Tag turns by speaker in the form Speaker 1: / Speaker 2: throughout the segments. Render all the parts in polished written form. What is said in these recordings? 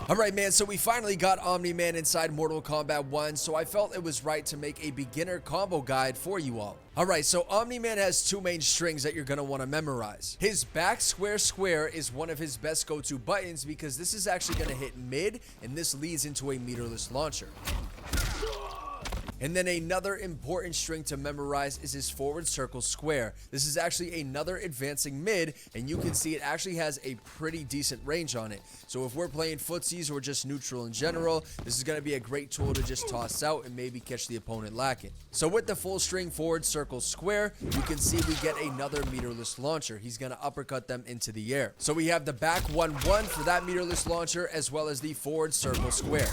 Speaker 1: Alright man, so we finally got Omni-Man inside Mortal Kombat 1, so I felt it was right to make a beginner combo guide for you all. Alright, so Omni-Man has two main strings that you're going to want to memorize. His back square square is one of his best go-to buttons because this is actually going to hit mid, and this leads into a meterless launcher. And then another important string to memorize is his forward circle square. This is actually another advancing mid, and you can see it actually has a pretty decent range on it. So if we're playing footsies or just neutral in general, this is going to be a great tool to just toss out and maybe catch the opponent lacking. So with the full string forward circle square, you can see we get another meterless launcher. He's going to uppercut them into the air. So we have the back 1-1 for that meterless launcher, as well as the forward circle square.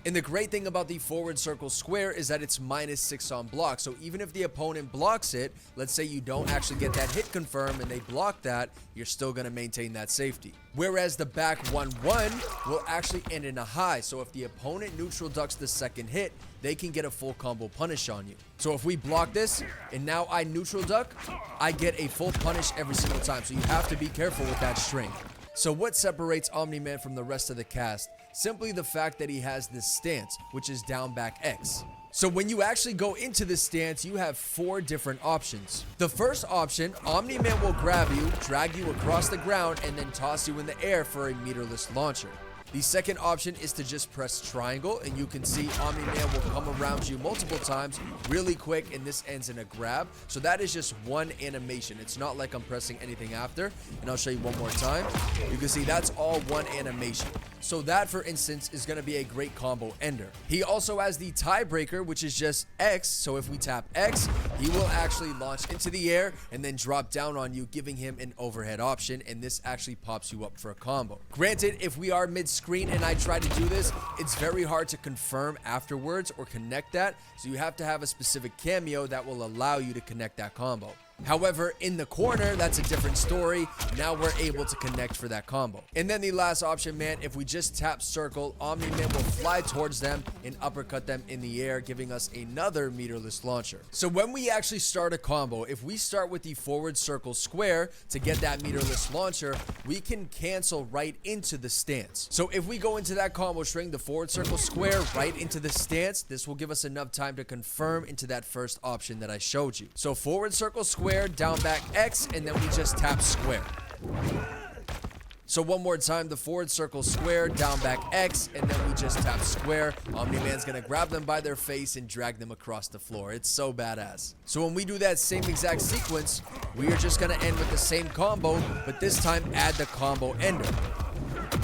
Speaker 1: And the great thing about the forward circle square is that it's -6 on block. So even if the opponent blocks it, let's say you don't actually get that hit confirmed and they block that, you're still going to maintain that safety. Whereas the back 1-1 will actually end in a high. So if the opponent neutral ducks the second hit, they can get a full combo punish on you. So if we block this and now I neutral duck, I get a full punish every single time. So you have to be careful with that string. So what separates Omni-Man from the rest of the cast? Simply the fact that he has this stance, which is down back X. So when you actually go into this stance, you have 4 different options. The first option, Omni-Man will grab you, drag you across the ground, and then toss you in the air for a meterless launcher. The second option is to just press triangle, and you can see Omni-Man will come around you multiple times really quick, and this ends in a grab. So that is just one animation. It's not like I'm pressing anything after, and I'll show you one more time. You can see that's all one animation. So that, for instance, is going to be a great combo ender. He also has the tiebreaker, which is just X. So if we tap X, he will actually launch into the air and then drop down on you, giving him an overhead option, and this actually pops you up for a combo. Granted, if we are mid-screen and I try to do this, it's very hard to confirm afterwards or connect that, so you have to have a specific cameo that will allow you to connect that combo. However, in the corner, that's a different story. Now we're able to connect for that combo. And then the last option, man, if we just tap circle, Omni-Man will fly towards them and uppercut them in the air, giving us another meterless launcher. So when we actually start a combo, if we start with the forward circle square to get that meterless launcher, we can cancel right into the stance. So if we go into that combo string, the forward circle square right into the stance, this will give us enough time to confirm into that first option that I showed you. So forward circle square, down back X, and then we just tap square. So one more time, the forward circle square, down back X, and then we just tap square. Omni-Man's gonna grab them by their face and drag them across the floor. It's so badass. So when we do that same exact sequence, we are just gonna end with the same combo, but this time add the combo ender.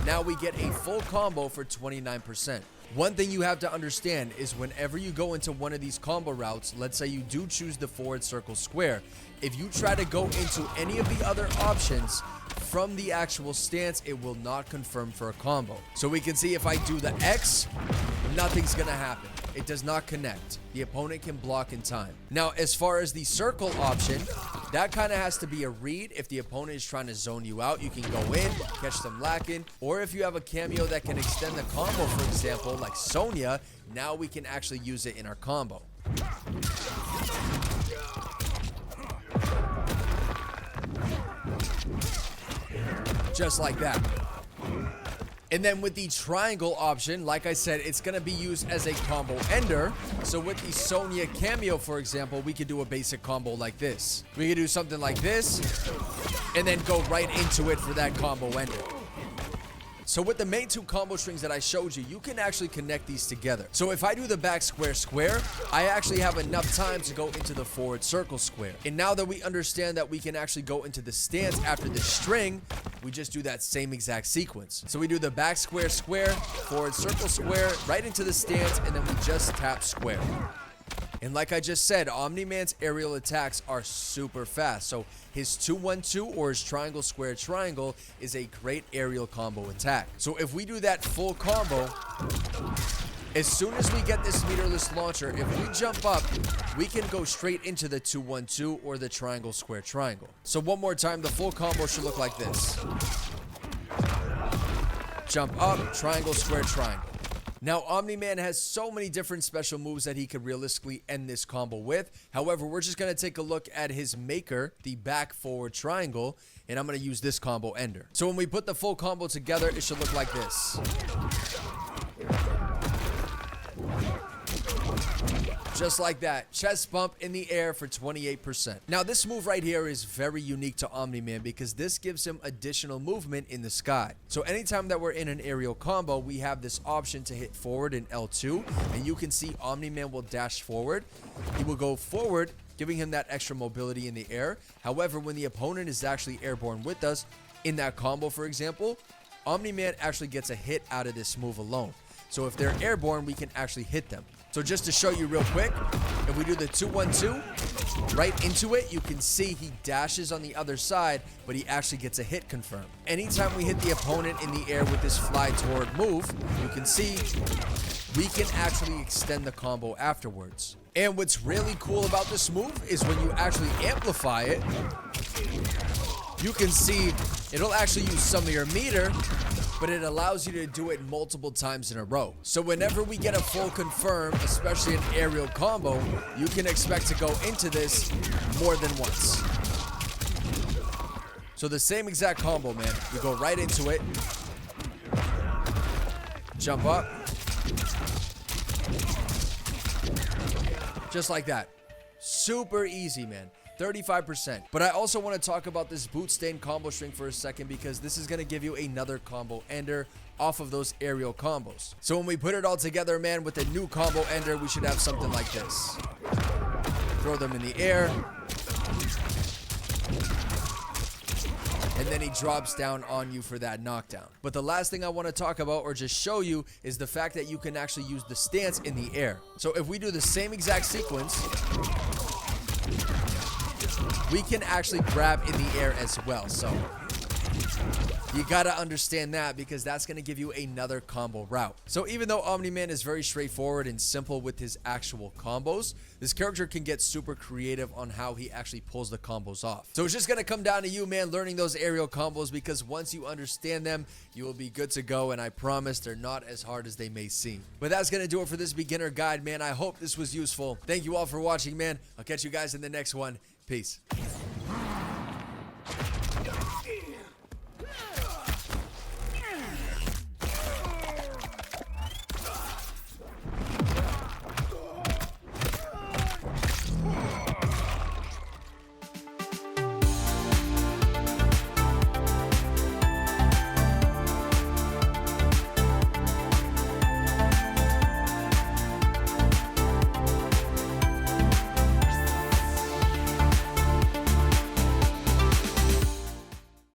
Speaker 1: Now we get a full combo for 29%. One thing you have to understand is whenever you go into one of these combo routes, let's say you do choose the forward circle square, if you try to go into any of the other options from the actual stance, it will not confirm for a combo. So we can see if I do the X, nothing's gonna happen. It does not connect. The opponent can block in time. Now, as far as the circle option, that kind of has to be a read. If the opponent is trying to zone you out, you can go in, catch them lacking. Or if you have a cameo that can extend the combo, for example, like Sonya, now we can actually use it in our combo. Just like that. And then with the triangle option, like I said, it's going to be used as a combo ender. So with the Sonya cameo, for example, we could do a basic combo like this. We could do something like this, and then go right into it for that combo ender. So with the main 2 combo strings that I showed you, you can actually connect these together. So if I do the back square square, I actually have enough time to go into the forward circle square. And now that we understand that we can actually go into the stance after the string, we just do that same exact sequence. So we do the back square square, forward circle square, right into the stance, and then we just tap square. And like I just said, Omni-Man's aerial attacks are super fast. So his 2-1-2 or his triangle square triangle is a great aerial combo attack. So if we do that full combo, as soon as we get this meterless launcher, if we jump up, we can go straight into the 2-1-2 or the triangle square triangle. So one more time, the full combo should look like this. Jump up, triangle square triangle. Now, Omni-Man has so many different special moves that he could realistically end this combo with. However, we're just going to take a look at his maker, the back forward triangle, and I'm going to use this combo ender. So when we put the full combo together, it should look like this. Just like that, chest bump in the air for 28%. Now this move right here is very unique to Omni-Man because this gives him additional movement in the sky. So anytime that we're in an aerial combo, we have this option to hit forward in L2, and you can see Omni-Man will dash forward. He will go forward, giving him that extra mobility in the air. However, when the opponent is actually airborne with us, in that combo for example, Omni-Man actually gets a hit out of this move alone. So if they're airborne, we can actually hit them. So just to show you real quick, if we do the 2-1-2, right into it, you can see he dashes on the other side, but he actually gets a hit confirmed. Anytime we hit the opponent in the air with this fly toward move, you can see we can actually extend the combo afterwards. And what's really cool about this move is when you actually amplify it, you can see it'll actually use some of your meter, but it allows you to do it multiple times in a row. So whenever we get a full confirm, especially an aerial combo, you can expect to go into this more than once. So the same exact combo, man. We go right into it. Jump up. Just like that. Super easy, man. 35%. But I also want to talk about this boot stain combo string for a second because this is going to give you another combo ender off of those aerial combos. So when we put it all together, man, with the new combo ender, we should have something like this. Throw them in the air. And then he drops down on you for that knockdown. But the last thing I want to talk about or just show you is the fact that you can actually use the stance in the air. So if we do the same exact sequence, we can actually grab in the air as well. So you gotta understand that because that's gonna give you another combo route. So even though Omni-Man is very straightforward and simple with his actual combos, this character can get super creative on how he actually pulls the combos off. So it's just gonna come down to you, man, learning those aerial combos because once you understand them, you will be good to go, and I promise they're not as hard as they may seem. But that's gonna do it for this beginner guide, man. I hope this was useful. Thank you all for watching, man. I'll catch you guys in the next one. Peace.